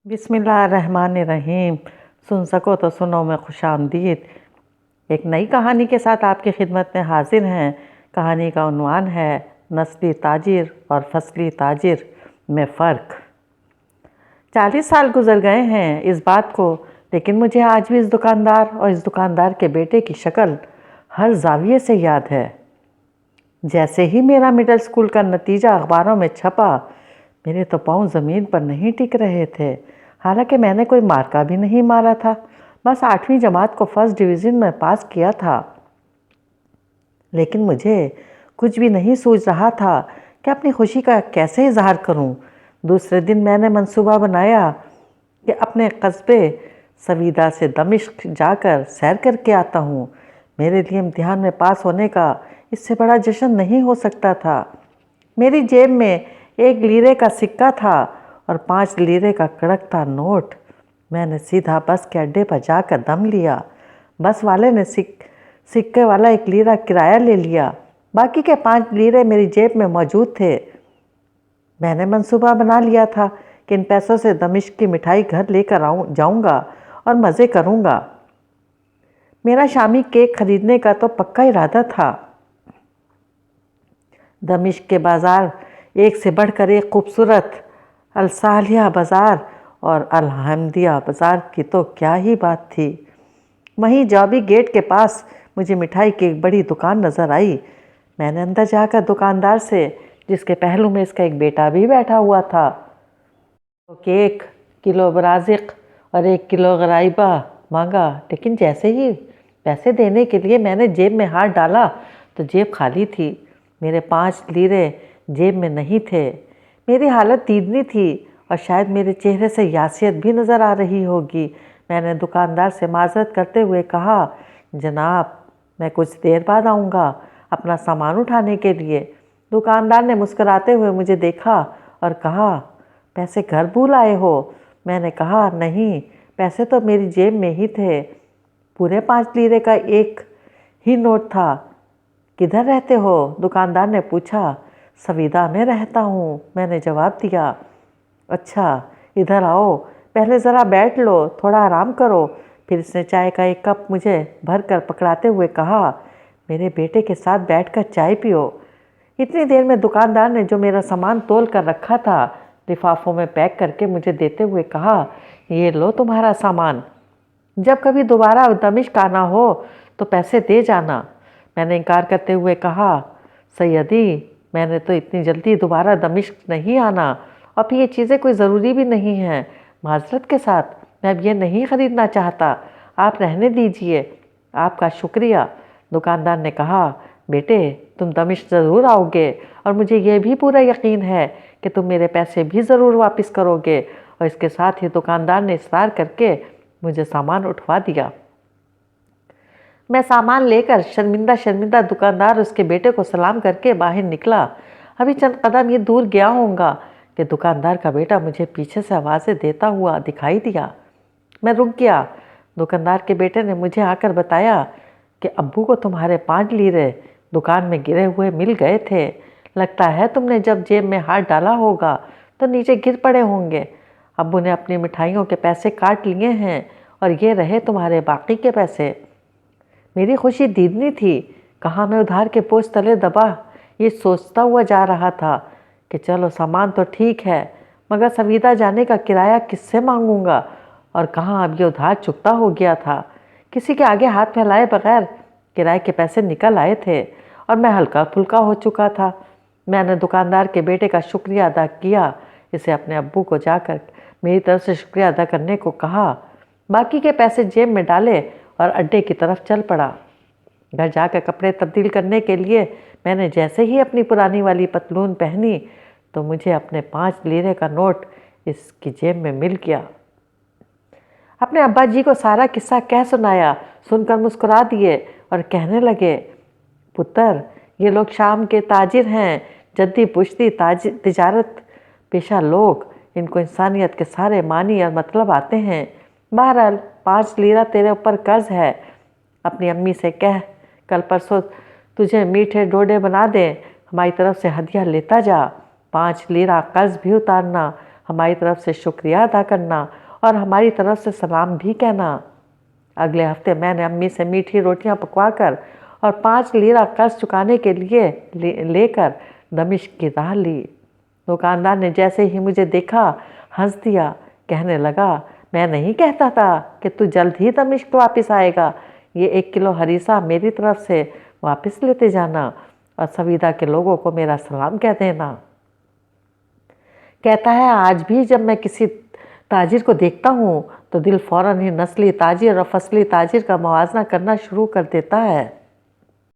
बिस्मिल्लाहिर्रहमानिर्रहीम। सुन सको तो सुनो में खुशामदीद। एक नई कहानी के साथ आपकी खिदमत में हाजिर हैं। कहानी का उन्वान है नस्ली ताजिर और फसली ताजिर में फ़र्क। 40 साल गुजर गए हैं इस बात को, लेकिन मुझे आज भी इस दुकानदार और इस दुकानदार के बेटे की शक्ल हर जाविये से याद है। जैसे ही मेरा मिडिल स्कूल का नतीजा अखबारों में छपा, मेरे तो पाँव ज़मीन पर नहीं टिक रहे थे। हालांकि मैंने कोई मार्का भी नहीं मारा था, बस 8वीं जमात को फर्स्ट डिवीज़न में पास किया था। लेकिन मुझे कुछ भी नहीं सूझ रहा था कि अपनी खुशी का कैसे इजहार करूं। दूसरे दिन मैंने मंसूबा बनाया कि अपने कस्बे सवीदा से दमिश्क जाकर सैर करके आता हूं। मेरे लिए इम्तिहान में पास होने का इससे बड़ा जश्न नहीं हो सकता था। मेरी जेब में 1 लीरे का सिक्का था और 5 लीरे का कड़कता नोट। मैंने सीधा बस के अड्डे पर जाकर दम लिया। बस वाले ने सिक्के वाला 1 लीरा किराया ले लिया। बाकी के 5 लीरे मेरी जेब में मौजूद थे। मैंने मंसूबा बना लिया था कि इन पैसों से दमिश्क की मिठाई घर लेकर जाऊंगा और मज़े करूंगा। मेरा शामी केक खरीदने का तो पक्का इरादा था। दमिश्क के बाज़ार एक से बढ़कर एक खूबसूरत। अलसालिया बाज़ार और अलहमदिया बाज़ार की तो क्या ही बात थी। वहीं जॉबी गेट के पास मुझे मिठाई की एक बड़ी दुकान नज़र आई। मैंने अंदर जाकर दुकानदार से, जिसके पहलू में इसका एक बेटा भी बैठा हुआ था, तो केक, किलो बराज़िक और 1 किलो गराइबा मांगा। लेकिन जैसे ही पैसे देने के लिए मैंने जेब में हाथ डाला तो जेब खाली थी। मेरे 5 लीरे जेब में नहीं थे। मेरी हालत दीदनी थी और शायद मेरे चेहरे से यासियत भी नज़र आ रही होगी। मैंने दुकानदार से माजरत करते हुए कहा, जनाब मैं कुछ देर बाद आऊँगा अपना सामान उठाने के लिए। दुकानदार ने मुस्कुराते हुए मुझे देखा और कहा, पैसे घर भूल आए हो? मैंने कहा, नहीं, पैसे तो मेरी जेब में ही थे। पूरे 5 लीरे का एक ही नोट था। किधर रहते हो? दुकानदार ने पूछा। सवीदा में रहता हूँ, मैंने जवाब दिया। अच्छा, इधर आओ, पहले ज़रा बैठ लो, थोड़ा आराम करो। फिर इसने चाय का 1 कप मुझे भर कर पकड़ाते हुए कहा, मेरे बेटे के साथ बैठकर चाय पियो। इतनी देर में दुकानदार ने जो मेरा सामान तोल कर रखा था लिफाफों में पैक करके मुझे देते हुए कहा, ये लो तुम्हारा सामान। जब कभी दोबारा दमिश्क आना हो तो पैसे दे जाना। मैंने इनकार करते हुए कहा, सैयदी मैंने तो इतनी जल्दी दोबारा दमिश्क नहीं आना, और फिर ये चीज़ें कोई ज़रूरी भी नहीं हैं। माजरत के साथ मैं अब ये नहीं ख़रीदना चाहता, आप रहने दीजिए। आपका शुक्रिया। दुकानदार ने कहा, बेटे तुम दमिश्क ज़रूर आओगे और मुझे ये भी पूरा यकीन है कि तुम मेरे पैसे भी ज़रूर वापस करोगे। और इसके साथ ही दुकानदार ने इस्रार करके मुझे सामान उठवा दिया। मैं सामान लेकर शर्मिंदा शर्मिंदा दुकानदार उसके बेटे को सलाम करके बाहर निकला। अभी चंद कदम ये दूर गया होऊंगा कि दुकानदार का बेटा मुझे पीछे से आवाज़ें देता हुआ दिखाई दिया। मैं रुक गया। दुकानदार के बेटे ने मुझे आकर बताया कि अब्बू को तुम्हारे 5 लीरे दुकान में गिरे हुए मिल गए थे। लगता है तुमने जब जेब में हाथ डाला होगा तो नीचे गिर पड़े होंगे। अब्बू ने अपनी मिठाइयों के पैसे काट लिए हैं और ये रहे तुम्हारे बाकी के पैसे। मेरी खुशी दीदनी थी। कहाँ मैं उधार के बोझ तले दबा ये सोचता हुआ जा रहा था कि चलो सामान तो ठीक है, मगर सवीदा जाने का किराया किससे मांगूंगा, और कहाँ अब ये उधार चुकता हो गया था। किसी के आगे हाथ फैलाए बगैर किराए के पैसे निकल आए थे और मैं हल्का फुल्का हो चुका था। मैंने दुकानदार के बेटे का शुक्रिया अदा किया। इसे अपने अब्बू को जाकर मेरी तरफ से शुक्रिया अदा करने को कहा। बाकी के पैसे जेब में डाले और अड्डे की तरफ चल पड़ा। घर जाकर कपड़े तब्दील करने के लिए मैंने जैसे ही अपनी पुरानी वाली पतलून पहनी तो मुझे अपने 5 लीरे का नोट इसकी जेब में मिल गया। अपने अब्बा जी को सारा किस्सा कह सुनाया। सुनकर मुस्कुरा दिए और कहने लगे, पुत्र ये लोग शाम के ताजिर हैं, जद्दी पुश्ती तिजारत पेशा लोग। इनको इंसानियत के सारे मानी और मतलब आते हैं। बहरहाल 5 लीरा तेरे ऊपर कर्ज है। अपनी अम्मी से कह कल परसों तुझे मीठे डोडे बना दे, हमारी तरफ से हदिया लेता जा। 5 लीरा कर्ज भी उतारना, ہماری طرف سے شکریہ ادا کرنا اور ہماری طرف سے سلام بھی کہنا۔ اگلے ہفتے میں نے امی سے میٹھی روٹیاں پکوا کر اور 5 لیرہ قرض چکانے کے لیے لے کر دمشق کی راہ لی۔ دکاندار نے جیسے ہی مجھے دیکھا ہنس دیا، کہنے لگا، میں نہیں کہتا تھا کہ تو جلد ہی دمشق واپس آئے گا؟ یہ 1 کلو ہریسہ میری طرف سے واپس لیتے جانا اور سویدھا کے لوگوں کو میرا سلام کہہ دینا۔ کہتا ہے آج بھی جب میں کسی تاجر کو دیکھتا ہوں تو دل فوراً ہی نسلی تاجر اور فصلی تاجر کا موازنہ کرنا شروع کر دیتا ہے۔